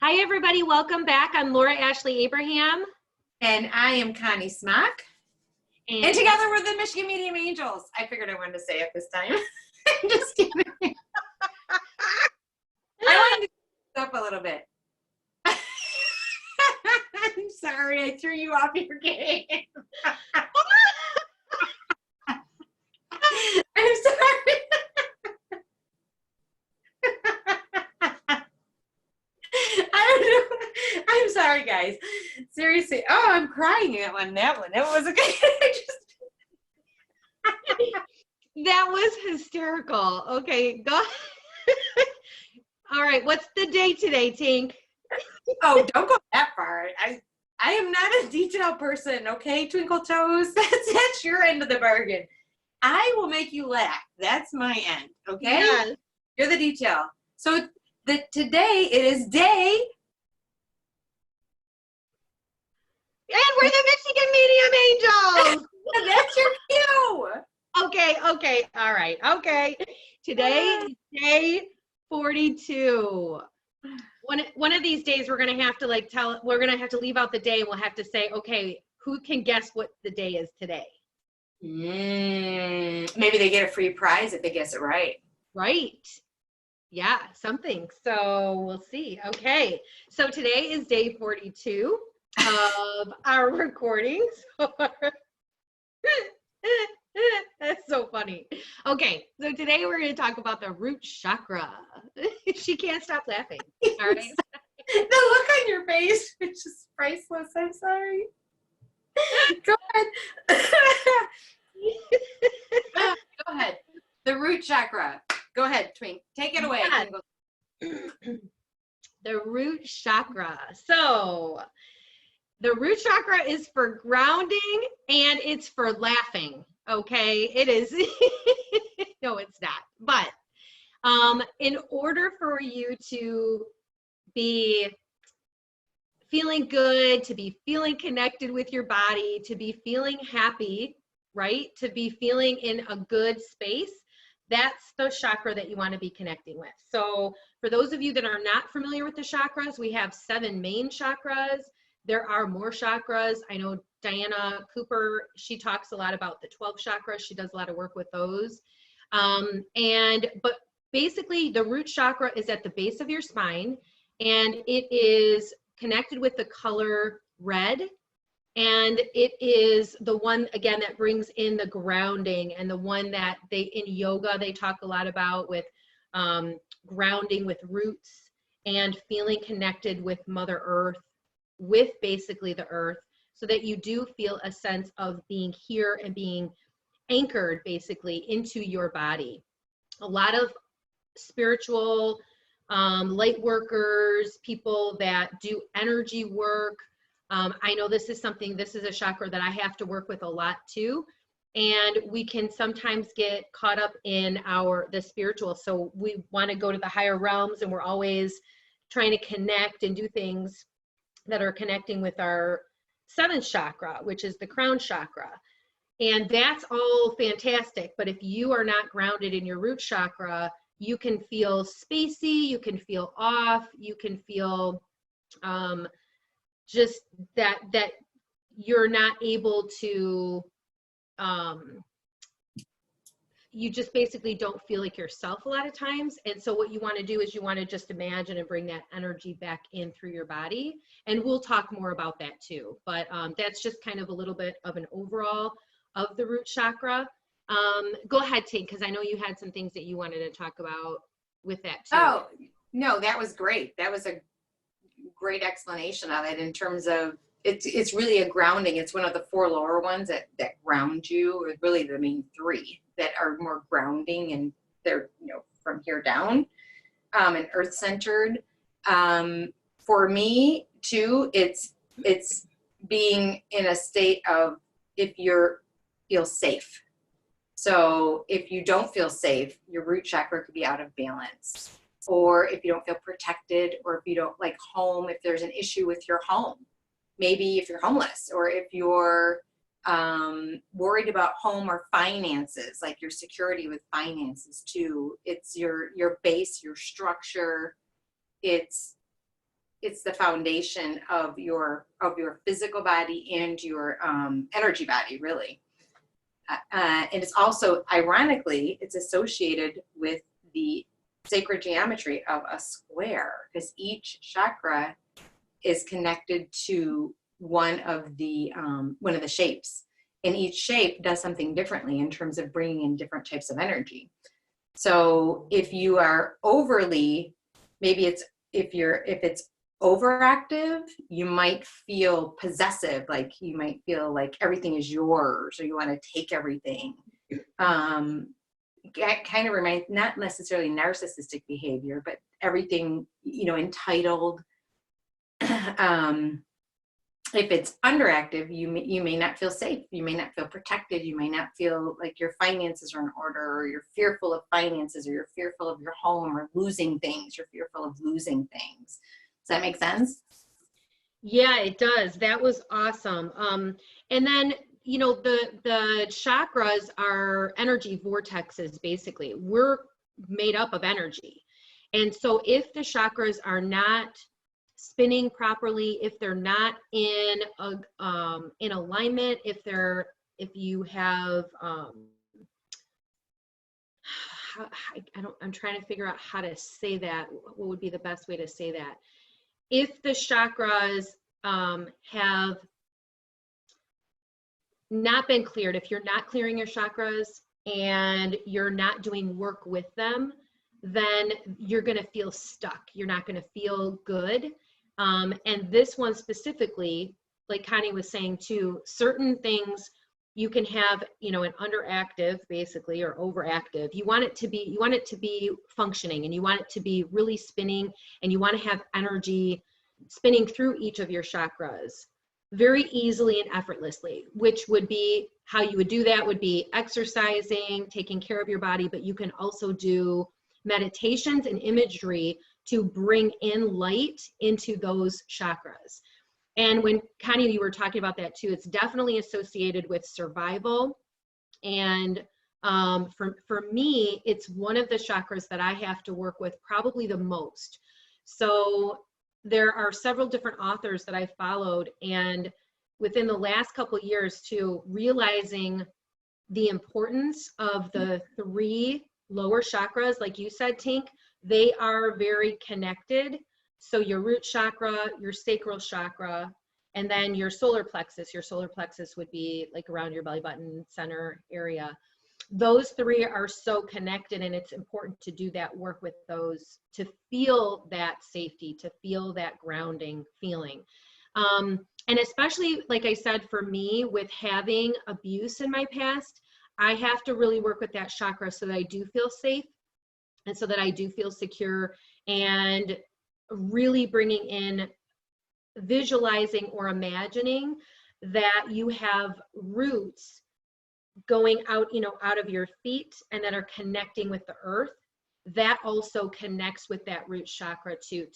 Hi, everybody. Welcome back. I'm Laura Ashley Abraham. And I am Connie Smock. And together we're the Michigan Medium Angels. I figured I wanted to say it this time. I'm just kidding. I wanted to mix up a little bit. I'm sorry, I threw you off your game. I'm sorry. I don't know. I'm sorry, guys. Seriously. Oh, I'm crying at that one. That was okay. That was hysterical. Okay, go. All right, what's the day today, Tink? Oh, don't go that far. I am not a detail person, okay, Twinkle Toes? That's your end of the bargain. I will make you laugh. That's my end, okay? Yes. You're the detail. So today it is day. And we're the Michigan Medium Angels. That's your cue. Okay. All right. Okay. Today is day 42. One of these days we're going to have to we're going to have to leave out the day and we'll have to say, okay, who can guess what the day is today? Maybe they get a free prize if they guess it right. Right. Yeah, something. So we'll see. Okay. So today is day 42 of our recordings. That's so funny. Okay, so today we're going to talk about the root chakra. She can't stop laughing. All right. The look on your face is just priceless. I'm sorry. Go ahead. Go ahead. The root chakra. Go ahead, Twink. Take it away. Yeah. The root chakra. So the root chakra is for grounding and it's for laughing. Okay, it is. No, it's not. But in order for you to be feeling good, to be feeling connected with your body, to be feeling happy, right? To be feeling in a good space, that's the chakra that you want to be connecting with. So for those of you that are not familiar with the chakras, we have 7 main chakras. There are more chakras. I know Diana Cooper, she talks a lot about the 12 chakras. She does a lot of work with those. But basically the root chakra is at the base of your spine and it is connected with the color red. And it is the one, again, that brings in the grounding and the one that in yoga, they talk a lot about with grounding with roots and feeling connected with Mother Earth, with basically the earth, so that you do feel a sense of being here and being anchored basically into your body. A lot of spiritual light workers, people that do energy work, I know this is a chakra that I have to work with a lot too. And we can sometimes get caught up in the spiritual. So we want to go to the higher realms and we're always trying to connect and do things that are connecting with our 7th chakra, which is the crown chakra. And that's all fantastic. But if you are not grounded in your root chakra, you can feel spacey, you can feel off, you can feel just that you're not able to, you just basically don't feel like yourself a lot of times. And so what you want to do is you want to just imagine and bring that energy back in through your body. And we'll talk more about that too. But that's just kind of a little bit of an overall of the root chakra. Go ahead, Tink, because I know you had some things that you wanted to talk about with that too. Oh, no, that was great. That was a great explanation of it in terms of it's really a grounding. It's one of the 4 lower ones that ground you, or really the main 3 that are more grounding, and they're, from here down, and earth centered. For me too, it's being in a state of, if feel safe. So if you don't feel safe, your root chakra could be out of balance. Or if you don't feel protected, or if you don't like home, if there's an issue with your home, maybe if you're homeless, or if you're worried about home or finances, like your security with finances too. It's your base, your structure. It's it's the foundation of your physical body and your energy body, really. And it's also, ironically, it's associated with the sacred geometry of a square, because each chakra is connected to one of the shapes, and each shape does something differently in terms of bringing in different types of energy. So if you are overly, maybe it's if it's overactive, you might feel possessive, like you might feel like everything is yours, or you want to take everything. That kind of reminds, not necessarily narcissistic behavior, but everything, entitled. If it's underactive, you may not feel safe, you may not feel protected, you may not feel like your finances are in order, or you're fearful of finances, or you're fearful of your home, or losing things, you're fearful of losing things. Does that make sense? Yeah, it does. That was awesome. And then, the chakras are energy vortexes, basically. We're made up of energy. And so if the chakras are not spinning properly, if they're not in alignment, if you have I'm trying to figure out how to say that. What would be the best way to say that? If the chakras have not been cleared, if you're not clearing your chakras and you're not doing work with them, then you're going to feel stuck. You're not going to feel good. And this one specifically, like Connie was saying too, certain things you can have, an underactive basically, or overactive. You want it to be functioning, and you want it to be really spinning, and you want to have energy spinning through each of your chakras very easily and effortlessly, which would be how you would do that would be exercising, taking care of your body, but you can also do meditations and imagery to bring in light into those chakras. And when Connie, you were talking about that too, it's definitely associated with survival. And for me, it's one of the chakras that I have to work with probably the most. So there are several different authors that I followed, and within the last couple of years too, realizing the importance of the 3 lower chakras, like you said, Tink, they are very connected. So your root chakra, your sacral chakra, and then your solar plexus. Your solar plexus would be like around your belly button center area. Those 3 are so connected, and it's important to do that work with those to feel that safety, to feel that grounding feeling. And especially, like I said, for me, with having abuse in my past, I have to really work with that chakra so that I do feel safe and so that I do feel secure, and really bringing in visualizing or imagining that you have roots going out, out of your feet, and that are connecting with the earth. That also connects with that root chakra to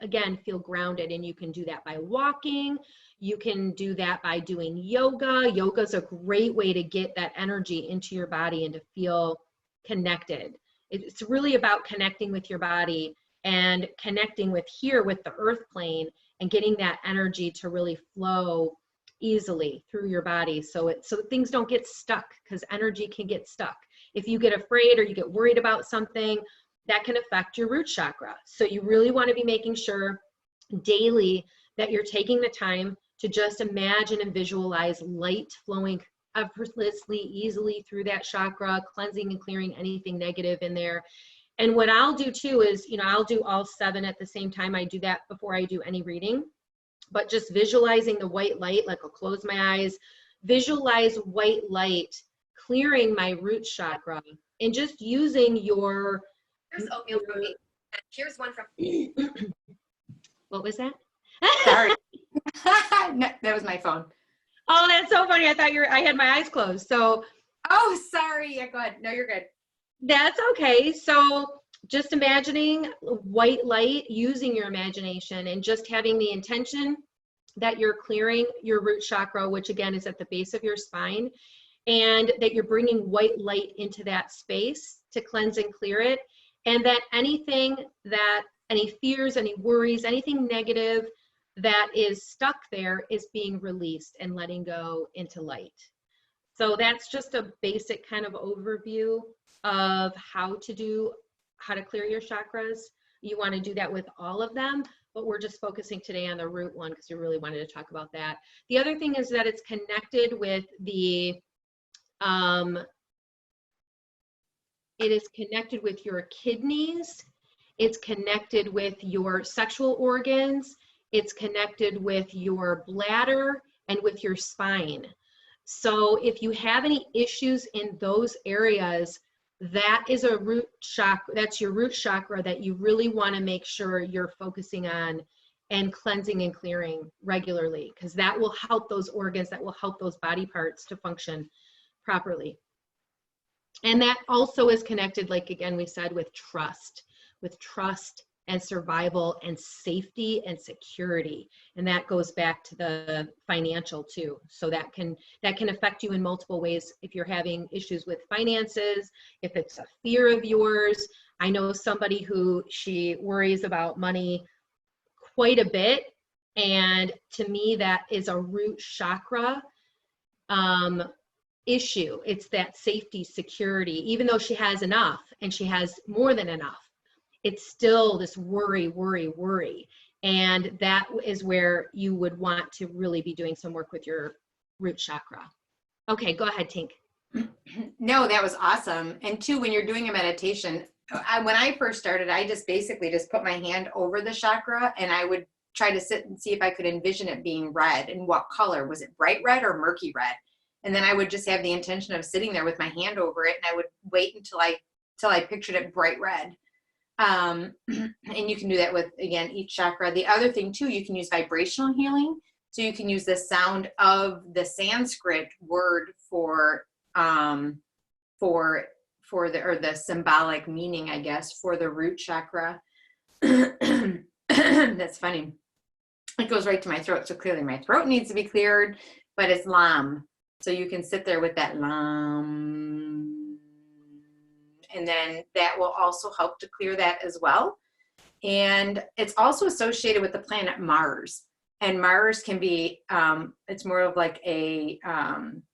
again feel grounded. And you can do that by walking, you can do that by doing yoga. Yoga is a great way to get that energy into your body and to feel connected. It's really about connecting with your body and connecting with the earth plane, and getting that energy to really flow easily through your body, so things don't get stuck, because energy can get stuck. If you get afraid or you get worried about something, that can affect your root chakra. So you really want to be making sure daily that you're taking the time to just imagine and visualize light flowing effortlessly, easily through that chakra, cleansing and clearing anything negative in there. And what I'll do too is, I'll do all 7 at the same time. I do that before I do any reading. But just visualizing the white light, like I'll close my eyes, visualize white light clearing my root chakra, and just using your. Here's oatmeal from me. Here's one from. What was that? Sorry. No, that was my phone. Oh, that's so funny. I had my eyes closed. So. Oh, sorry. Yeah, go ahead. No, you're good. That's okay. So just imagining white light, using your imagination, and just having the intention that you're clearing your root chakra, which again is at the base of your spine, and that you're bringing white light into that space to cleanse and clear it. And that anything that any fears, any worries, anything negative that is stuck there is being released and letting go into light. So that's just a basic kind of overview of how to clear your chakras. You want to do that with all of them, but we're just focusing today on the root one because we really wanted to talk about that. The other thing is that it's connected with it is connected with your kidneys. It's connected with your sexual organs. It's connected with your bladder and with your spine. So if you have any issues in those areas, that is a root chakra. That's your root chakra that you really want to make sure you're focusing on and cleansing and clearing regularly, because that will help those organs, that will help those body parts to function properly. And that also is connected, like again, we said, with trust and survival and safety and security. And that goes back to the financial too. So that can affect you in multiple ways. If you're having issues with finances, if it's a fear of yours. I know somebody who she worries about money quite a bit. And to me, that is a root chakra issue. It's that safety, security, even though she has enough and she has more than enough, it's still this worry. And that is where you would want to really be doing some work with your root chakra. Okay, go ahead, Tink. No, that was awesome. And two, when you're doing a meditation, when I first started, I just basically just put my hand over the chakra and I would try to sit and see if I could envision it being red. And what color? Was it bright red or murky red? And then I would just have the intention of sitting there with my hand over it, and I would wait until I pictured it bright red. And you can do that with, again, each chakra. The other thing too, you can use vibrational healing. So you can use the sound of the Sanskrit word for the symbolic meaning, I guess, for the root chakra. That's funny. It goes right to my throat. So clearly my throat needs to be cleared, but it's Lam. So you can sit there with that Lam, and then that will also help to clear that as well. And it's also associated with the planet Mars. And Mars can be, it's more of like a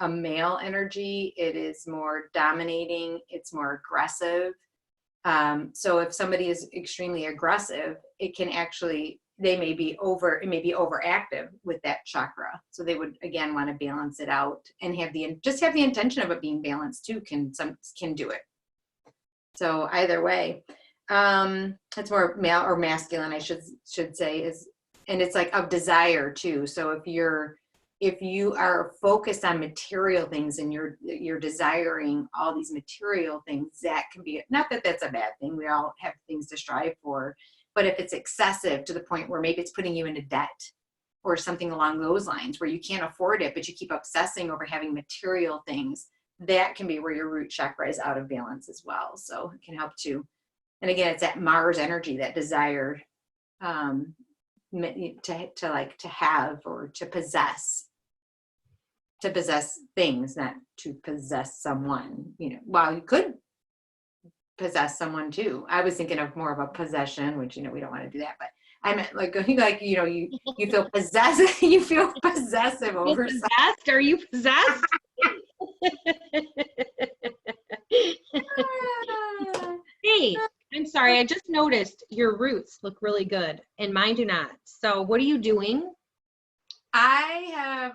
male energy. It is more dominating. It's more aggressive. So if somebody is extremely aggressive, it can actually, it may be overactive with that chakra. So they would, again, want to balance it out and have the intention of it being balanced too, can do it. So either way, it's more male or masculine, I should say, and it's like of desire too. So if you are focused on material things and you're desiring all these material things, that can be, not that that's a bad thing. We all have things to strive for, but if it's excessive to the point where maybe it's putting you into debt or something along those lines where you can't afford it, but you keep obsessing over having material things, that can be where your root chakra is out of balance as well. So it can help too. And again, it's that Mars energy, that desire to have or to possess things, not to possess someone. Well, you could possess someone too. I was thinking of more of a possession, which we don't want to do that, but I meant you feel possessive. You feel possessive over possessed. Are you possessed? Hey, I'm sorry. I just noticed your roots look really good and mine do not. So what are you doing? I have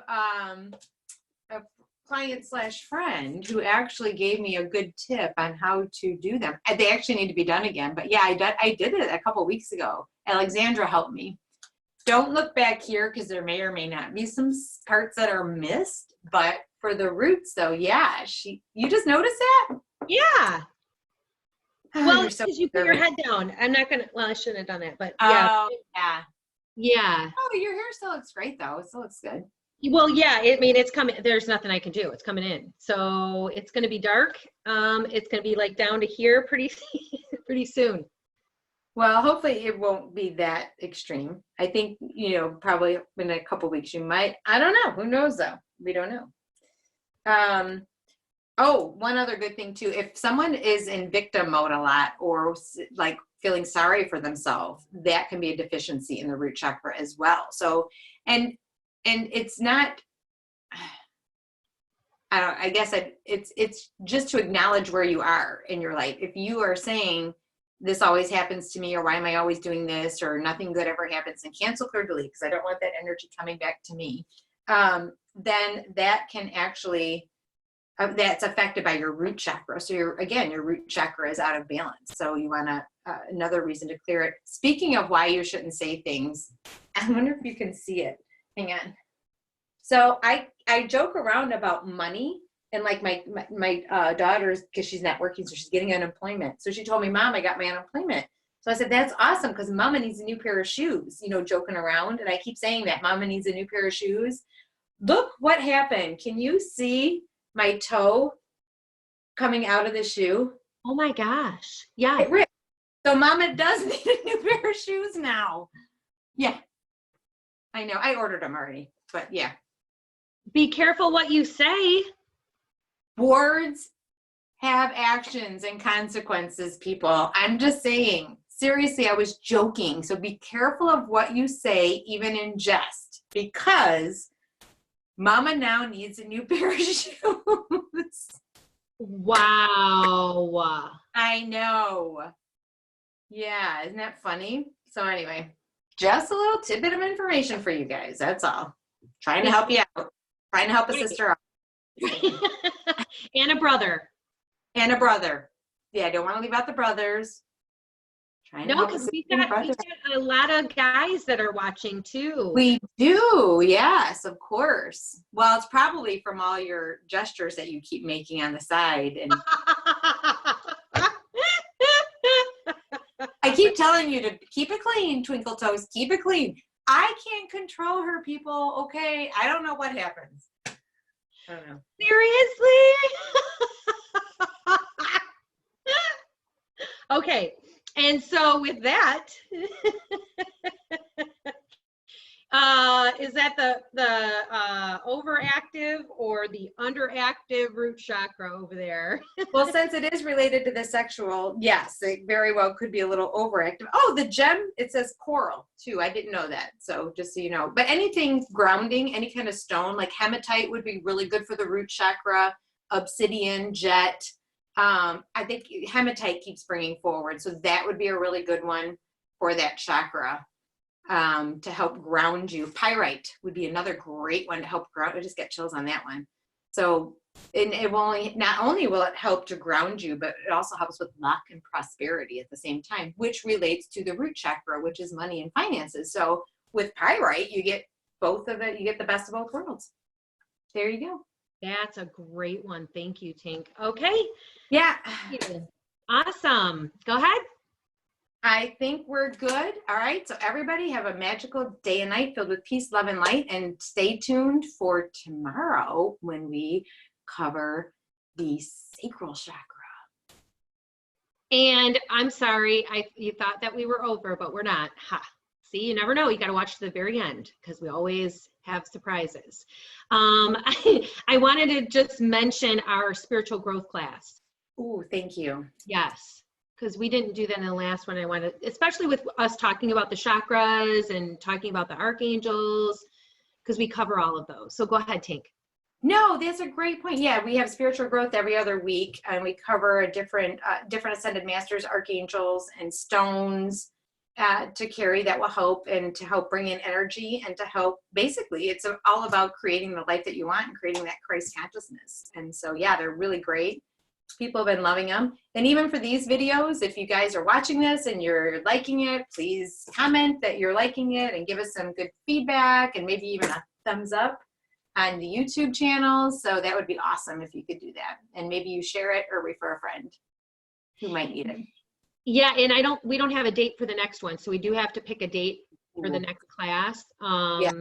a client/friend who actually gave me a good tip on how to do them. They actually need to be done again, but yeah, I did it a couple weeks ago. Alexandra helped me. Don't look back here because there may or may not be some parts that are missed, but for the roots though, yeah, you just noticed that? Yeah. Well, because you put your head down. I'm not gonna. Well, I shouldn't have done that, but yeah. Oh, yeah. Yeah. Oh, your hair still looks great though. It still looks good. Well, yeah. I mean, it's coming. There's nothing I can do. It's coming in. So it's gonna be dark. It's gonna be like down to here pretty soon. Well, hopefully it won't be that extreme. I think probably in a couple weeks you might. I don't know. Who knows though? We don't know. Oh, one other good thing too, if someone is in victim mode a lot or like feeling sorry for themselves, that can be a deficiency in the root chakra as well. So, and it's not, I guess it's just to acknowledge where you are in your life. If you are saying, this always happens to me, or why am I always doing this, or nothing good ever happens, and cancel, clear, delete, because I don't want that energy coming back to me, then that can actually, that's affected by your root chakra. So your root chakra is out of balance. So you want to, another reason to clear it. Speaking of why you shouldn't say things, I wonder if you can see it. Hang on. So I joke around about money, and like my daughter's, because she's not working, so she's getting unemployment. So she told me, Mom, I got my unemployment. So I said, that's awesome, because Mama needs a new pair of shoes, joking around. And I keep saying that Mama needs a new pair of shoes. Look what happened. Can you see my toe coming out of the shoe? Oh my gosh. Yeah. It ripped. So Mama does need a new pair of shoes now. Yeah. I know. I ordered them already, but yeah. Be careful what you say. Words have actions and consequences, people. I'm just saying, seriously, I was joking. So be careful of what you say, even in jest, because Mama now needs a new pair of shoes. Wow. I know. Yeah, isn't that funny? So anyway, just a little tidbit of information for you guys. That's all. Trying to help you out. Trying to help a sister out. And a brother. And a brother. Yeah, I don't want to leave out the brothers. Trying to help because we've got a lot of guys that are watching too. We do, yes, of course. Well, it's probably from all your gestures that you keep making on the side. And I keep telling you to keep it clean, Twinkle Toes, keep it clean. I can't control her, people, okay? I don't know what happens. I don't know. Seriously? Okay. And so with that, is that the overactive or the underactive root chakra over there? Well, since it is related to the sexual, yes, it very well could be a little overactive. Oh, the gem, it says coral too. I didn't know that. So just so you know, but anything grounding, any kind of stone, like hematite would be really good for the root chakra, obsidian, jet. I think hematite keeps bringing forward. So that would be a really good one for that chakra, to help ground you. Pyrite would be another great one to help ground. I just get chills on that one. So and it will not only will it help to ground you, but it also helps with luck and prosperity at the same time, which relates to the root chakra, which is money and finances. So with pyrite, you get both of it. You get the best of both worlds. There you go. That's a great one. Thank you, Tink. Okay. Yeah. Awesome. Go ahead. I think we're good. All right. So everybody have a magical day and night filled with peace, love, and light. And stay tuned for tomorrow when we cover the sacral chakra. And I'm sorry, you thought that we were over, but we're not. Ha. See, you never know. You got to watch to the very end because we always have surprises. I wanted to just mention our spiritual growth class. Ooh, thank you. Yes, because we didn't do that in the last one. I wanted, especially with us talking about the chakras and talking about the archangels, because we cover all of those. So go ahead, Tink. No, that's a great point. Yeah, we have spiritual growth every other week, and we cover a different ascended masters, archangels, and stones to carry that will help and to help bring in energy and to help. Basically, it's all about creating the life that you want and creating that Christ consciousness. And so, yeah, they're really great. People have been loving them. And even for these videos, if you guys are watching this and you're liking it, please comment that you're liking it and give us some good feedback and maybe even a thumbs up on the YouTube channel. So that would be awesome if you could do that. And maybe you share it or refer a friend who might need it. Yeah, and we don't have a date for the next one. So we do have to pick a date for the next class. Yeah.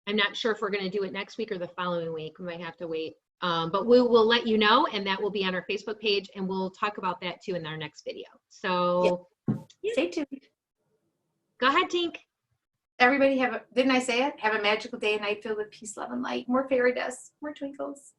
I'm not sure if we're going to do it next week or the following week. We might have to wait. But we will let you know, and that will be on our Facebook page, and we'll talk about that too in our next video. So Stay tuned. Go ahead, Tink. Everybody didn't I say it? Have a magical day and night filled with peace, love, and light. More fairy dust, more twinkles.